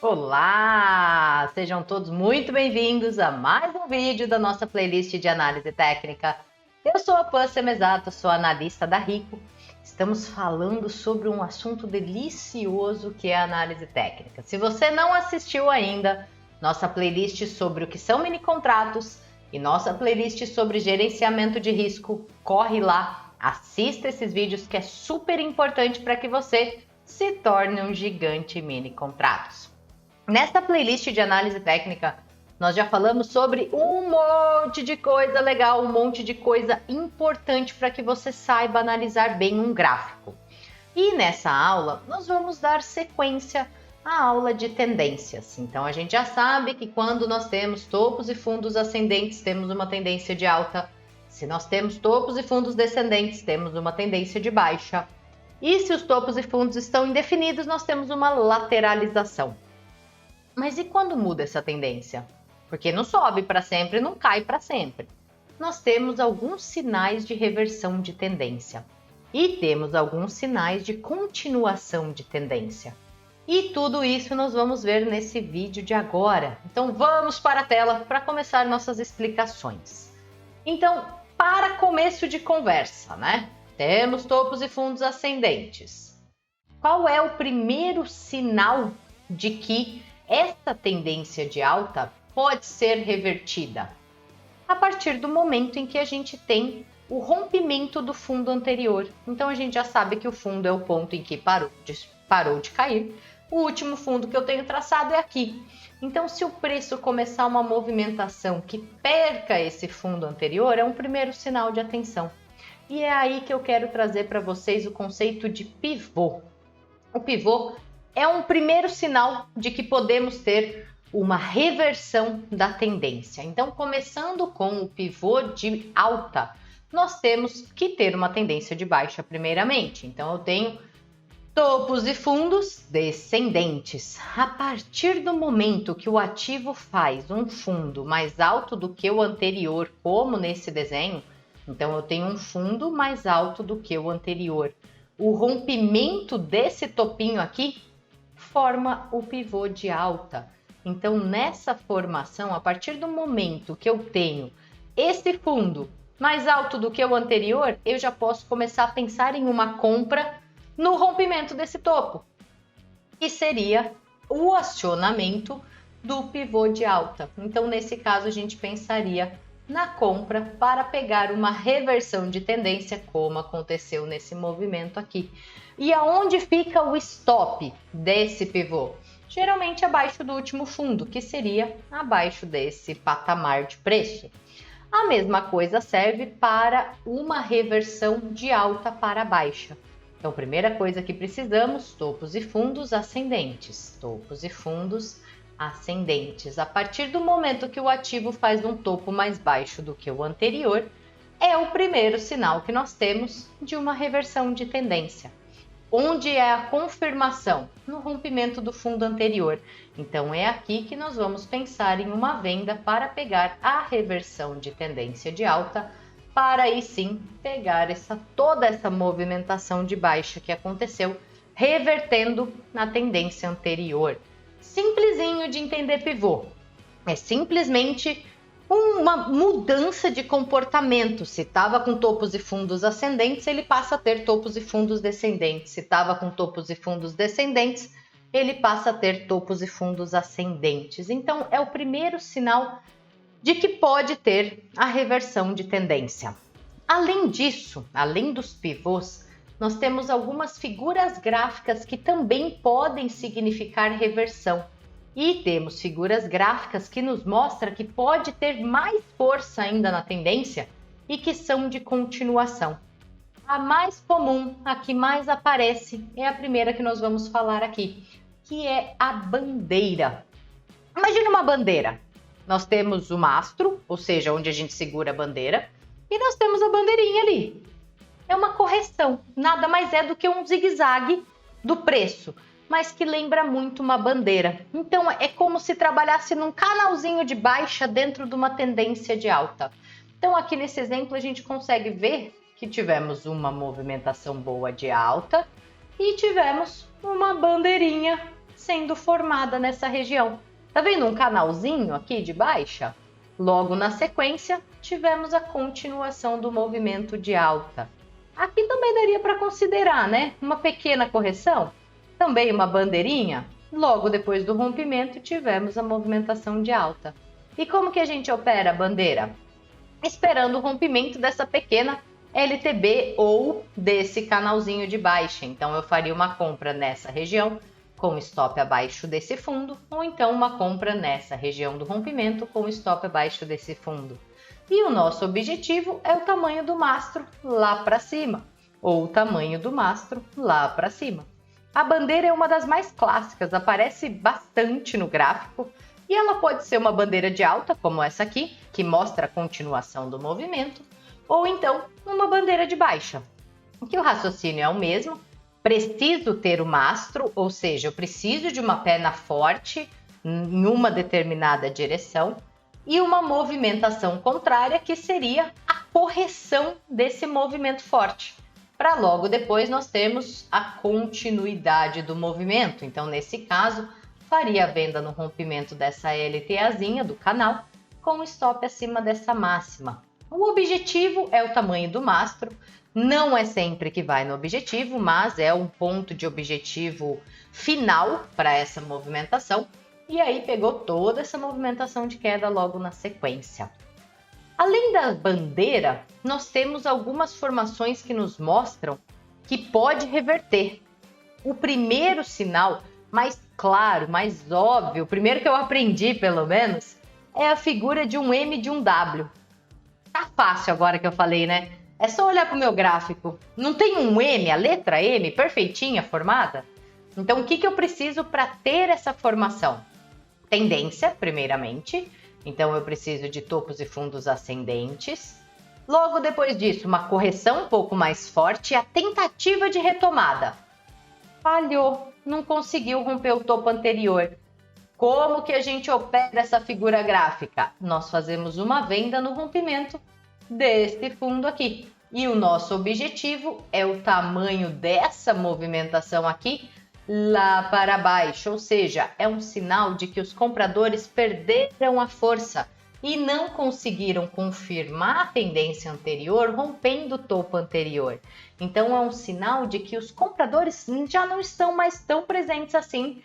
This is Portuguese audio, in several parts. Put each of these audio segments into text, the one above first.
Olá! Sejam todos muito bem-vindos a mais um vídeo da nossa playlist de análise técnica. Eu sou a Pan Semezato, sou analista da Rico. Estamos falando sobre um assunto delicioso que é a análise técnica. Se você não assistiu ainda, nossa playlist sobre o que são mini contratos e nossa playlist sobre gerenciamento de risco, corre lá, assista esses vídeos que é super importante para que você se torne um gigante mini contratos. Nesta playlist de análise técnica, nós já falamos sobre um monte de coisa legal, um monte de coisa importante para que você saiba analisar bem um gráfico. E nessa aula, nós vamos dar sequência à aula de tendências. Então, a gente já sabe que quando nós temos topos e fundos ascendentes, temos uma tendência de alta. Se nós temos topos e fundos descendentes, temos uma tendência de baixa. E se os topos e fundos estão indefinidos, nós temos uma lateralização. Mas e quando muda essa tendência? Porque não sobe para sempre, não cai para sempre. Nós temos alguns sinais de reversão de tendência e temos alguns sinais de continuação de tendência. E tudo isso nós vamos ver nesse vídeo de agora. Então vamos para a tela para começar nossas explicações. Então, para começo de conversa, né? Temos topos e fundos ascendentes. Qual é o primeiro sinal de que essa tendência de alta pode ser revertida? A partir do momento em que a gente tem o rompimento do fundo anterior. Então a gente já sabe que o fundo é o ponto em que parou de cair. O último fundo que eu tenho traçado é aqui. Então, se o preço começar uma movimentação que perca esse fundo anterior, é um primeiro sinal de atenção. E é aí que eu quero trazer para vocês o conceito de pivô. O pivô é um primeiro sinal de que podemos ter uma reversão da tendência. Então, começando com o pivô de alta, nós temos que ter uma tendência de baixa primeiramente. Então, eu tenho topos e fundos descendentes. A partir do momento que o ativo faz um fundo mais alto do que o anterior, como nesse desenho, então eu tenho um fundo mais alto do que o anterior. O rompimento desse topinho aqui forma o pivô de alta. Então, nessa formação, a partir do momento que eu tenho esse fundo mais alto do que o anterior, eu já posso começar a pensar em uma compra no rompimento desse topo, que seria o acionamento do pivô de alta. Então, nesse caso, a gente pensaria na compra para pegar uma reversão de tendência, como aconteceu nesse movimento aqui. E aonde fica o stop desse pivô? Geralmente abaixo do último fundo, que seria abaixo desse patamar de preço. A mesma coisa serve para uma reversão de alta para baixa. Então, primeira coisa que precisamos, topos e fundos ascendentes. Topos e fundos ascendentes. A partir do momento que o ativo faz um topo mais baixo do que o anterior, é o primeiro sinal que nós temos de uma reversão de tendência. Onde é a confirmação? No rompimento do fundo anterior. Então, é aqui que nós vamos pensar em uma venda para pegar a reversão de tendência de alta, para aí sim pegar toda essa movimentação de baixa que aconteceu, revertendo na tendência anterior. Simplesinho de entender pivô. É simplesmente uma mudança de comportamento. Se estava com topos e fundos ascendentes, ele passa a ter topos e fundos descendentes. Se estava com topos e fundos descendentes, ele passa a ter topos e fundos ascendentes. Então, é o primeiro sinal de que pode ter a reversão de tendência. Além disso, além dos pivôs, nós temos algumas figuras gráficas que também podem significar reversão. E temos figuras gráficas que nos mostram que pode ter mais força ainda na tendência e que são de continuação. A mais comum, a que mais aparece, é a primeira que nós vamos falar aqui, que é a bandeira. Imagina uma bandeira. Nós temos o mastro, ou seja, onde a gente segura a bandeira, e nós temos a bandeirinha ali. É uma correção, nada mais é do que um zigue-zague do preço, mas que lembra muito uma bandeira. Então, é como se trabalhasse num canalzinho de baixa dentro de uma tendência de alta. Então, aqui nesse exemplo, a gente consegue ver que tivemos uma movimentação boa de alta e tivemos uma bandeirinha sendo formada nessa região. Tá vendo um canalzinho aqui de baixa? Logo na sequência, tivemos a continuação do movimento de alta. Aqui também daria para considerar, né? Uma pequena correção, também uma bandeirinha. Logo depois do rompimento, tivemos a movimentação de alta. E como que a gente opera a bandeira? Esperando o rompimento dessa pequena LTB ou desse canalzinho de baixa. Então, eu faria uma compra nessa região com stop abaixo desse fundo, ou então uma compra nessa região do rompimento com stop abaixo desse fundo. E o nosso objetivo é o tamanho do mastro lá para cima, ou o tamanho do mastro lá para cima. A bandeira é uma das mais clássicas, aparece bastante no gráfico, e ela pode ser uma bandeira de alta, como essa aqui, que mostra a continuação do movimento, ou então uma bandeira de baixa, que o raciocínio é o mesmo. Preciso ter o mastro, ou seja, eu preciso de uma perna forte em uma determinada direção e uma movimentação contrária, que seria a correção desse movimento forte. Para logo depois nós temos a continuidade do movimento. Então, nesse caso, faria a venda no rompimento dessa LTAzinha do canal com stop acima dessa máxima. O objetivo é o tamanho do mastro. Não é sempre que vai no objetivo, mas é um ponto de objetivo final para essa movimentação. E aí pegou toda essa movimentação de queda logo na sequência. Além da bandeira, nós temos algumas formações que nos mostram que pode reverter. O primeiro sinal, mais claro, mais óbvio, o primeiro que eu aprendi pelo menos, é a figura de um M e de um W. Tá fácil agora que eu falei, né? É só olhar para o meu gráfico. Não tem um M, a letra M, perfeitinha, formada? Então, o que eu preciso para ter essa formação? Tendência, primeiramente. Então, eu preciso de topos e fundos ascendentes. Logo depois disso, uma correção um pouco mais forte e a tentativa de retomada. Falhou, não conseguiu romper o topo anterior. Como que a gente opera essa figura gráfica? Nós fazemos uma venda no rompimento desse fundo aqui. E o nosso objetivo é o tamanho dessa movimentação aqui lá para baixo, ou seja, é um sinal de que os compradores perderam a força e não conseguiram confirmar a tendência anterior, rompendo o topo anterior. Então é um sinal de que os compradores já não estão mais tão presentes assim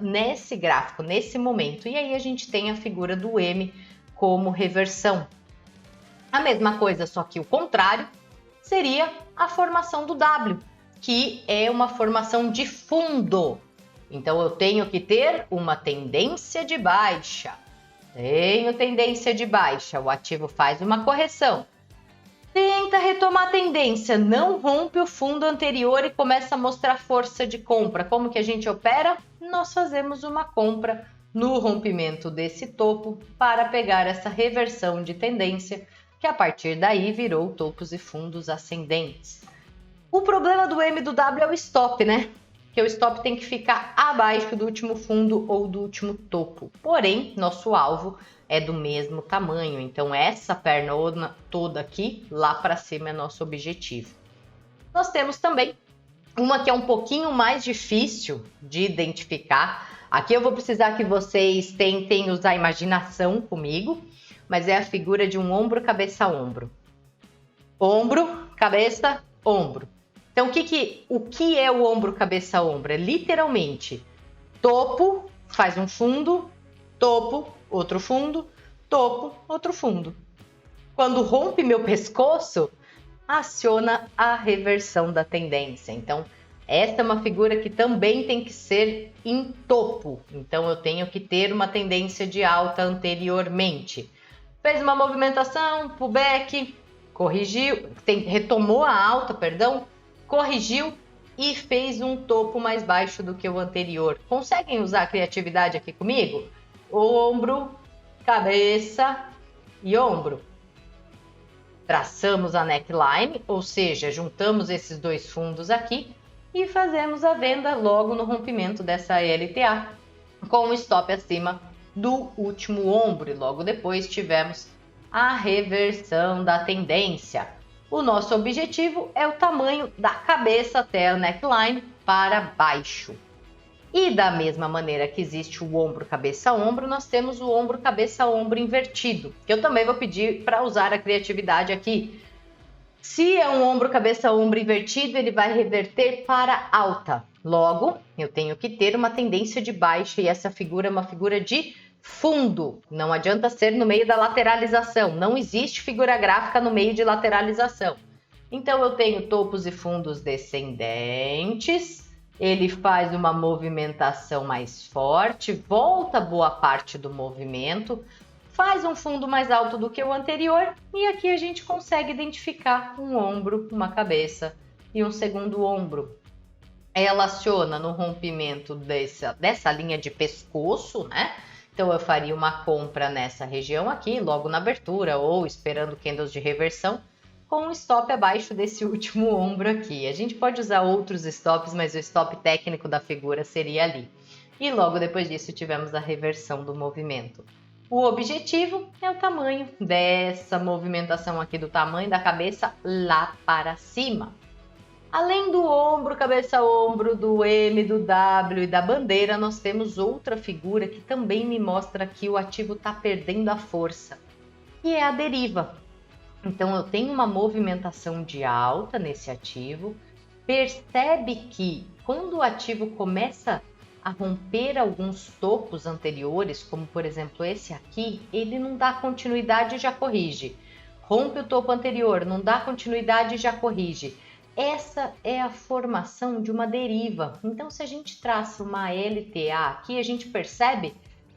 nesse gráfico, nesse momento. E aí a gente tem a figura do M como reversão. A mesma coisa, só que o contrário, seria a formação do W, que é uma formação de fundo. Então, eu tenho que ter uma tendência de baixa. Tenho tendência de baixa, o ativo faz uma correção. Tenta retomar a tendência, não rompe o fundo anterior e começa a mostrar força de compra. Como que a gente opera? Nós fazemos uma compra no rompimento desse topo para pegar essa reversão de tendência, que a partir daí virou topos e fundos ascendentes. O problema do M e do W é o stop, né? Que o stop tem que ficar abaixo do último fundo ou do último topo. Porém, nosso alvo é do mesmo tamanho. Então, essa perna toda aqui, lá para cima, é nosso objetivo. Nós temos também uma que é um pouquinho mais difícil de identificar. Aqui eu vou precisar que vocês tentem usar a imaginação comigo, mas é a figura de um ombro, cabeça, ombro. Ombro, cabeça, ombro. Então, o que é o ombro, cabeça, ombro? É literalmente topo, faz um fundo, topo, outro fundo, topo, outro fundo. Quando rompe meu pescoço, aciona a reversão da tendência. Então, esta é uma figura que também tem que ser em topo. Então, eu tenho que ter uma tendência de alta anteriormente. Fez uma movimentação, pullback, corrigiu, retomou a alta, corrigiu e fez um topo mais baixo do que o anterior. Conseguem usar a criatividade aqui comigo? Ombro, cabeça e ombro. Traçamos a neckline, ou seja, juntamos esses dois fundos aqui e fazemos a venda logo no rompimento dessa LTA com o stop acima do último ombro. E logo depois tivemos a reversão da tendência. O nosso objetivo é o tamanho da cabeça até a neckline para baixo. E da mesma maneira que existe o ombro, cabeça, ombro, nós temos o ombro, cabeça, ombro invertido, que eu também vou pedir para usar a criatividade aqui. Se é um ombro, cabeça, ombro invertido, ele vai reverter para alta. Logo, eu tenho que ter uma tendência de baixa e essa figura é uma figura de fundo. Não adianta ser no meio da lateralização. Não existe figura gráfica no meio de lateralização. Então, eu tenho topos e fundos descendentes. Ele faz uma movimentação mais forte, volta boa parte do movimento, faz um fundo mais alto do que o anterior e aqui a gente consegue identificar um ombro, uma cabeça e um segundo ombro. Ela aciona no rompimento dessa linha de pescoço, né? Então eu faria uma compra nessa região aqui, logo na abertura ou esperando candles de reversão, com um stop abaixo desse último ombro aqui. A gente pode usar outros stops, mas o stop técnico da figura seria ali. E logo depois disso tivemos a reversão do movimento. O objetivo é o tamanho dessa movimentação aqui, do tamanho da cabeça lá para cima. Além do ombro, cabeça, ombro, do M, do W e da bandeira, nós temos outra figura que também me mostra que o ativo está perdendo a força, que é a deriva. Então, eu tenho uma movimentação de alta nesse ativo. Percebe que quando o ativo começa a romper alguns topos anteriores, como por exemplo esse aqui, ele não dá continuidade e já corrige. Rompe o topo anterior, não dá continuidade e já corrige. Essa é a formação de uma deriva. Então, se a gente traça uma LTA aqui, a gente percebe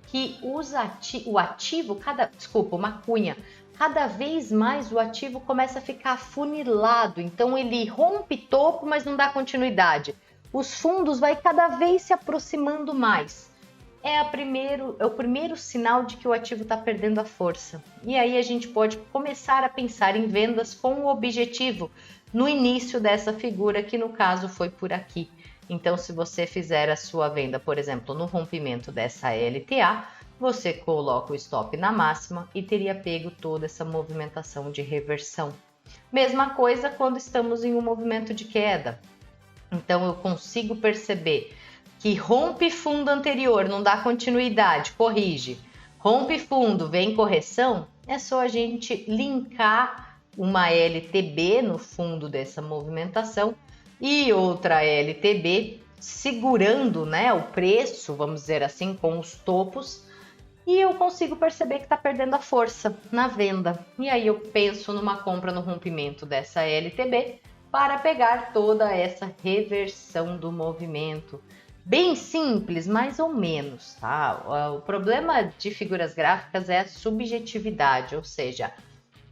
que o ativo, uma cunha, cada vez mais o ativo começa a ficar afunilado, então ele rompe topo, mas não dá continuidade. Os fundos vai cada vez se aproximando mais. É o primeiro sinal de que o ativo está perdendo a força. E aí a gente pode começar a pensar em vendas com o objetivo no início dessa figura, que no caso foi por aqui. Então, se você fizer a sua venda, por exemplo, no rompimento dessa LTA, você coloca o stop na máxima e teria pego toda essa movimentação de reversão. Mesma coisa quando estamos em um movimento de queda. Então eu consigo perceber que rompe fundo anterior, não dá continuidade, corrige. Rompe fundo, vem correção, é só a gente linkar uma LTB no fundo dessa movimentação e outra LTB segurando, né, o preço, vamos dizer assim, com os topos. E eu consigo perceber que está perdendo a força na venda. E aí eu penso numa compra no rompimento dessa LTB para pegar toda essa reversão do movimento. Bem simples, mais ou menos, tá? O problema de figuras gráficas é a subjetividade, ou seja,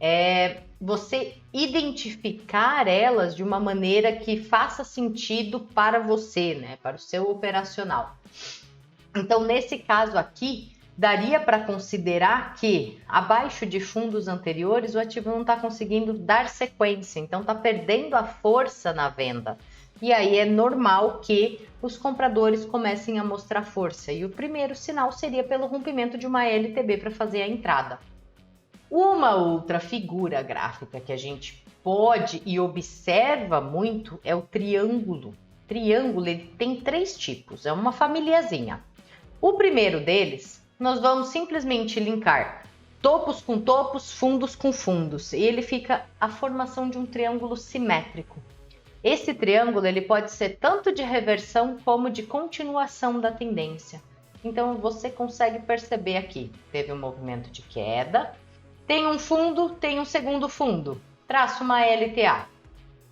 é você identificar elas de uma maneira que faça sentido para você, né? Para o seu operacional. Então, nesse caso aqui, daria para considerar que abaixo de fundos anteriores o ativo não está conseguindo dar sequência, então está perdendo a força na venda. E aí é normal que os compradores comecem a mostrar força. E o primeiro sinal seria pelo rompimento de uma LTB para fazer a entrada. Uma outra figura gráfica que a gente pode e observa muito é o triângulo. Triângulo ele tem 3 tipos, é uma famíliazinha. O primeiro deles, nós vamos simplesmente linkar topos com topos, fundos com fundos, e ele fica a formação de um triângulo simétrico. Esse triângulo ele pode ser tanto de reversão como de continuação da tendência. Então você consegue perceber aqui, teve um movimento de queda, tem um fundo, tem um segundo fundo, traço uma LTA.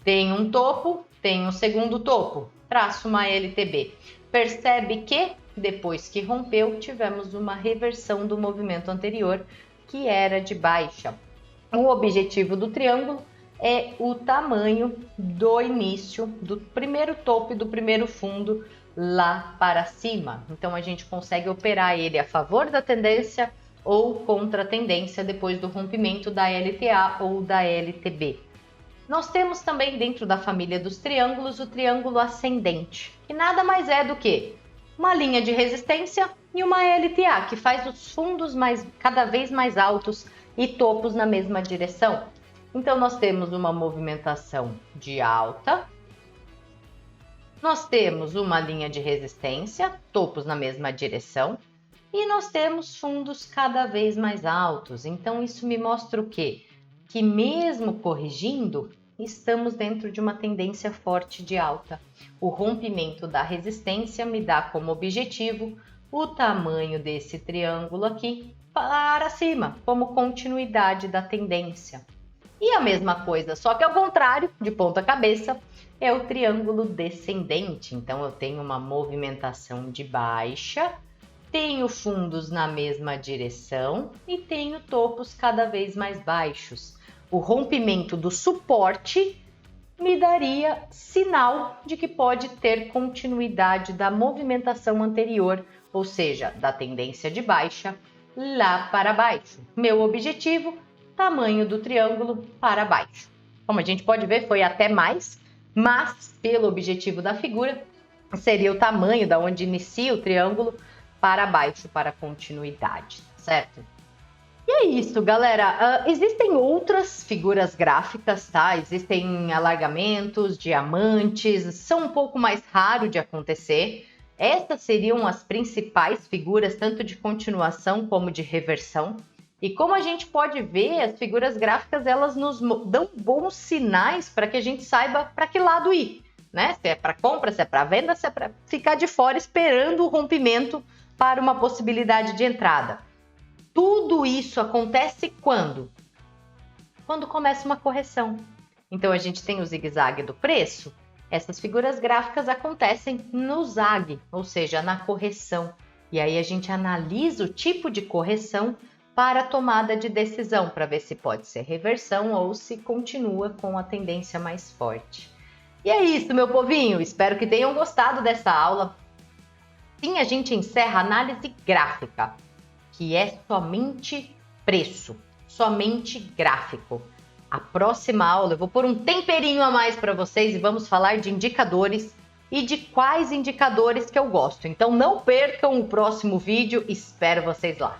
Tem um topo, tem um segundo topo, traço uma LTB. Percebe que depois que rompeu, tivemos uma reversão do movimento anterior, que era de baixa. O objetivo do triângulo é o tamanho do início do primeiro topo e do primeiro fundo lá para cima. Então a gente consegue operar ele a favor da tendência ou contra a tendência depois do rompimento da LTA ou da LTB. Nós temos também dentro da família dos triângulos o triângulo ascendente, que nada mais é do que uma linha de resistência e uma LTA, que faz os fundos cada vez mais altos e topos na mesma direção. Então, nós temos uma movimentação de alta, Nós temos uma linha de resistência, topos na mesma direção, e nós temos fundos cada vez mais altos. Então isso me mostra o quê? Que mesmo corrigindo, estamos dentro de uma tendência forte de alta. O rompimento da resistência me dá como objetivo o tamanho desse triângulo aqui para cima, como continuidade da tendência. E a mesma coisa, só que ao contrário, de ponta cabeça, é o triângulo descendente. Então eu tenho uma movimentação de baixa, tenho fundos na mesma direção e tenho topos cada vez mais baixos. O rompimento do suporte me daria sinal de que pode ter continuidade da movimentação anterior, ou seja, da tendência de baixa lá para baixo. Meu objetivo, tamanho do triângulo para baixo. Como a gente pode ver, foi até mais, mas pelo objetivo da figura, seria o tamanho da onde inicia o triângulo para baixo, para continuidade, certo? E é isso, galera. Existem outras figuras gráficas, tá? Existem alargamentos, diamantes, são um pouco mais raros de acontecer. Essas seriam as principais figuras, tanto de continuação como de reversão. E como a gente pode ver, as figuras gráficas, elas nos dão bons sinais para que a gente saiba para que lado ir, né? Se é para compra, se é para venda, se é para ficar de fora esperando o rompimento para uma possibilidade de entrada. Tudo isso acontece quando? Quando começa uma correção. Então a gente tem o zigue-zague do preço. Essas figuras gráficas acontecem no zague, ou seja, na correção. E aí a gente analisa o tipo de correção para a tomada de decisão, para ver se pode ser reversão ou se continua com a tendência mais forte. E é isso, meu povinho. Espero que tenham gostado dessa aula. Sim, a gente encerra a análise gráfica, que é somente preço, somente gráfico. A próxima aula eu vou pôr um temperinho a mais para vocês e vamos falar de indicadores e de quais indicadores que eu gosto. Então não percam o próximo vídeo, espero vocês lá.